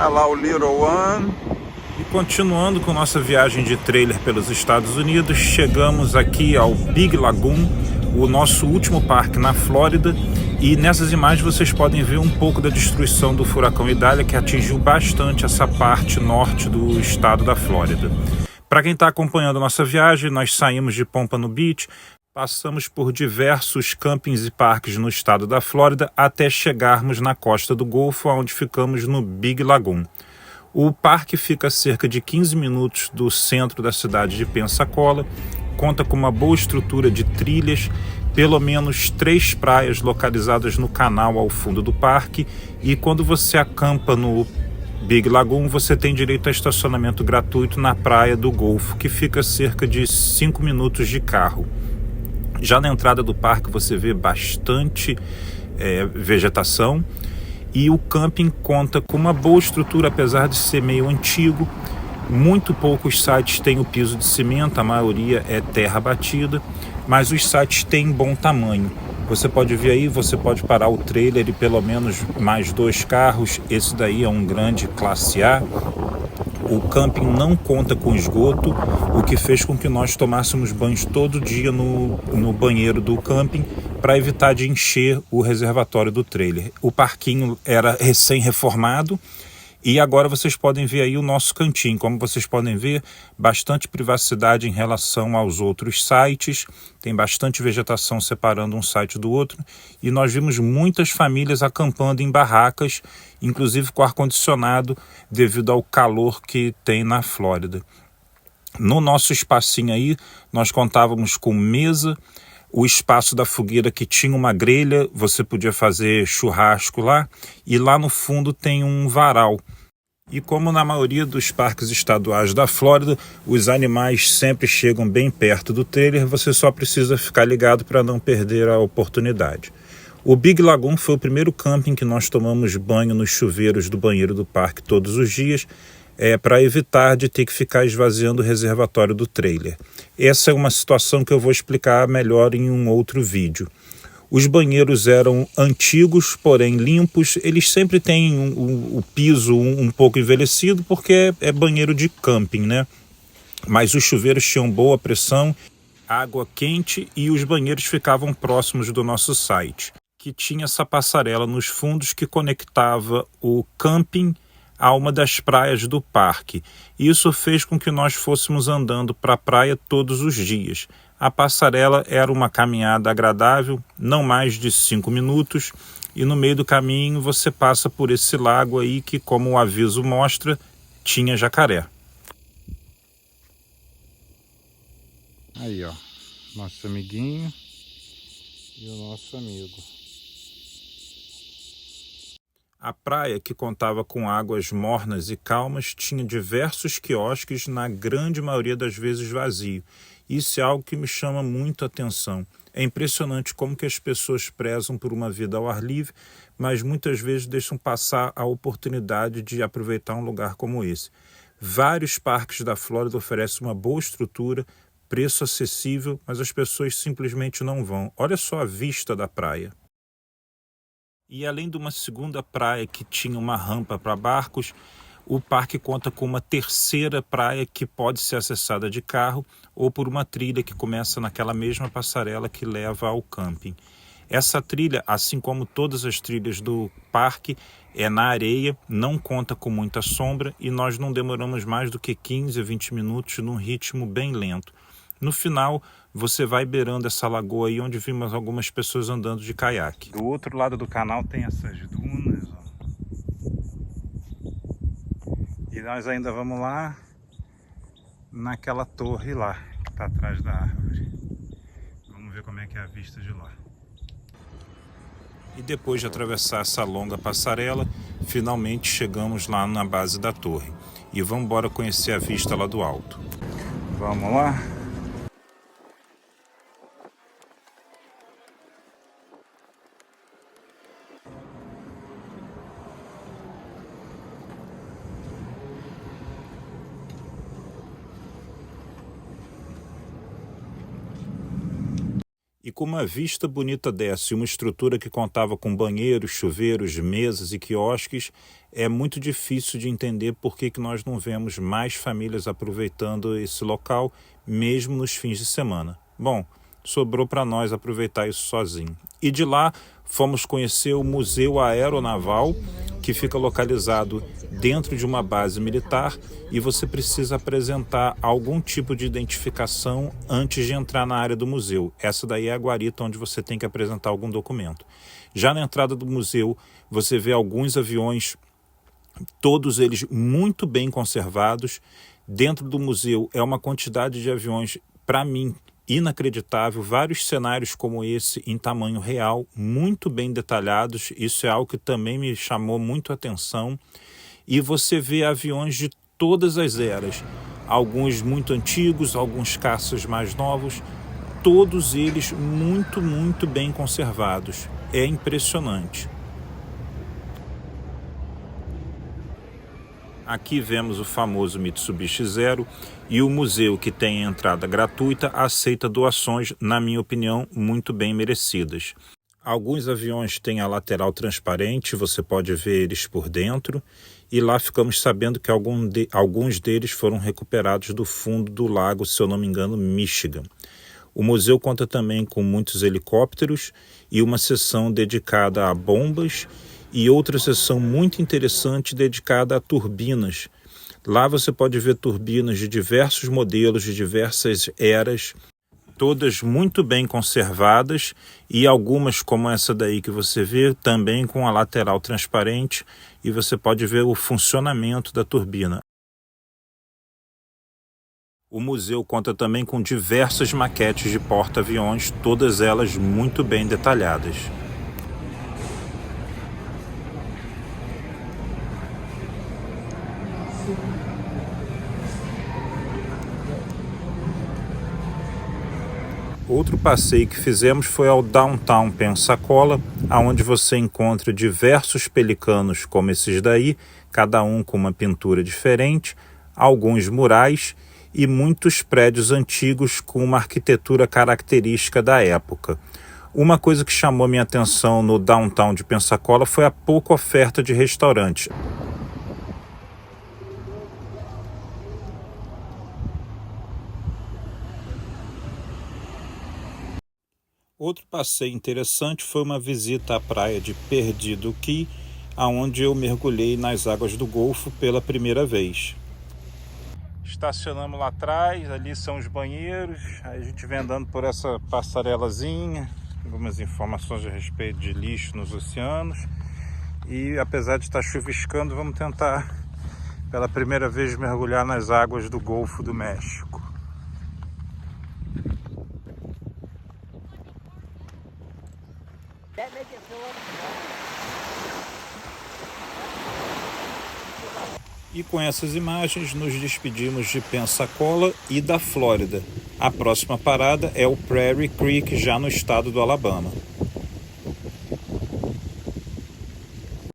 Olha lá o Little One. E continuando com nossa viagem de trailer pelos Estados Unidos, chegamos aqui ao Big Lagoon, o nosso último parque na Flórida. E nessas imagens vocês podem ver um pouco da destruição do furacão Idalia, que atingiu bastante essa parte norte do estado da Flórida. Para quem está acompanhando a nossa viagem, nós saímos de Pompano Beach, passamos por diversos campings e parques no estado da Flórida até chegarmos na costa do Golfo, onde ficamos no Big Lagoon. O parque fica a cerca de 15 minutos do centro da cidade de Pensacola, conta com uma boa estrutura de trilhas, pelo menos 3 praias localizadas no canal ao fundo do parque, e quando você acampa no Big Lagoon, você tem direito a estacionamento gratuito na praia do Golfo, que fica a cerca de 5 minutos de carro. Já na entrada do parque você vê bastante vegetação, e o camping conta com uma boa estrutura, apesar de ser meio antigo. Muito poucos sites têm o piso de cimento, a maioria é terra batida, mas os sites têm bom tamanho. Você pode ver aí, você pode parar o trailer e pelo menos mais 2 carros. Esse daí é um grande classe A. O camping não conta com esgoto, o que fez com que nós tomássemos banhos todo dia no banheiro do camping, para evitar de encher o reservatório do trailer. O parquinho era recém-reformado e agora vocês podem ver aí o nosso cantinho. Como vocês podem ver, bastante privacidade em relação aos outros sites, tem bastante vegetação separando um site do outro, e nós vimos muitas famílias acampando em barracas, inclusive com ar-condicionado, devido ao calor que tem na Flórida. No nosso espacinho aí, nós contávamos com mesa, o espaço da fogueira que tinha uma grelha, você podia fazer churrasco lá, e lá no fundo tem um varal. E como na maioria dos parques estaduais da Flórida, os animais sempre chegam bem perto do trailer, você só precisa ficar ligado para não perder a oportunidade. O Big Lagoon foi o primeiro camping que nós tomamos banho nos chuveiros do banheiro do parque todos os dias, para evitar de ter que ficar esvaziando o reservatório do trailer. Essa é uma situação que eu vou explicar melhor em um outro vídeo. Os banheiros eram antigos, porém limpos. Eles sempre têm o piso um pouco envelhecido, porque é banheiro de camping, né? Mas os chuveiros tinham boa pressão, água quente, e os banheiros ficavam próximos do nosso site, que tinha essa passarela nos fundos que conectava o camping a uma das praias do parque. Isso fez com que nós fôssemos andando para a praia todos os dias. A passarela era uma caminhada agradável, não mais de 5 minutos, e no meio do caminho você passa por esse lago aí que, como o aviso mostra, tinha jacaré. Aí, ó, nosso amiguinho e o nosso amigo. A praia, que contava com águas mornas e calmas, tinha diversos quiosques, na grande maioria das vezes vazio. Isso é algo que me chama muito a atenção. É impressionante como que as pessoas prezam por uma vida ao ar livre, mas muitas vezes deixam passar a oportunidade de aproveitar um lugar como esse. Vários parques da Flórida oferecem uma boa estrutura, preço acessível, mas as pessoas simplesmente não vão. Olha só a vista da praia. E além de uma segunda praia que tinha uma rampa para barcos, o parque conta com uma terceira praia que pode ser acessada de carro ou por uma trilha que começa naquela mesma passarela que leva ao camping. Essa trilha, assim como todas as trilhas do parque, é na areia, não conta com muita sombra, e nós não demoramos mais do que 15 a 20 minutos num ritmo bem lento. No final, você vai beirando essa lagoa aí, onde vimos algumas pessoas andando de caiaque. Do outro lado do canal tem essas dunas, ó. E nós ainda vamos lá naquela torre lá, que está atrás da árvore. Vamos ver como é que é a vista de lá. E depois de atravessar essa longa passarela, finalmente chegamos lá na base da torre. E vamos embora conhecer a vista lá do alto. Vamos lá? E com uma vista bonita dessa e uma estrutura que contava com banheiros, chuveiros, mesas e quiosques, é muito difícil de entender por que nós não vemos mais famílias aproveitando esse local, mesmo nos fins de semana. Bom, sobrou para nós aproveitar isso sozinho. E de lá fomos conhecer o Museu Aeronaval, que fica localizado dentro de uma base militar e você precisa apresentar algum tipo de identificação antes de entrar na área do museu. Essa daí é a guarita onde você tem que apresentar algum documento. Já na entrada do museu, você vê alguns aviões, todos eles muito bem conservados. Dentro do museu é uma quantidade de aviões, para mim, inacreditável, vários cenários como esse em tamanho real, muito bem detalhados. Isso é algo que também me chamou muito a atenção. E você vê aviões de todas as eras, alguns muito antigos, alguns caças mais novos, todos eles muito bem conservados. É impressionante. Aqui vemos o famoso Mitsubishi Zero e o museu, que tem entrada gratuita, aceita doações, na minha opinião, muito bem merecidas. Alguns aviões têm a lateral transparente, você pode ver eles por dentro, e lá ficamos sabendo que alguns deles foram recuperados do fundo do lago, se eu não me engano, Michigan. O museu conta também com muitos helicópteros e uma seção dedicada a bombas e outra seção muito interessante dedicada a turbinas. Lá você pode ver turbinas de diversos modelos, de diversas eras, todas muito bem conservadas e algumas como essa daí que você vê, também com a lateral transparente e você pode ver o funcionamento da turbina. O museu conta também com diversas maquetes de porta-aviões, todas elas muito bem detalhadas. Outro passeio que fizemos foi ao Downtown Pensacola, onde você encontra diversos pelicanos como esses daí, cada um com uma pintura diferente, alguns murais e muitos prédios antigos com uma arquitetura característica da época. Uma coisa que chamou minha atenção no Downtown de Pensacola foi a pouca oferta de restaurantes. Outro passeio interessante foi uma visita à praia de Perdido Key, onde eu mergulhei nas águas do Golfo pela primeira vez. Estacionamos lá atrás, ali são os banheiros, aí a gente vem andando por essa passarelazinha, algumas informações a respeito de lixo nos oceanos. E apesar de estar chuviscando, vamos tentar pela primeira vez mergulhar nas águas do Golfo do México. E com essas imagens nos despedimos de Pensacola e da Flórida. A próxima parada é o Prairie Creek, já no estado do Alabama.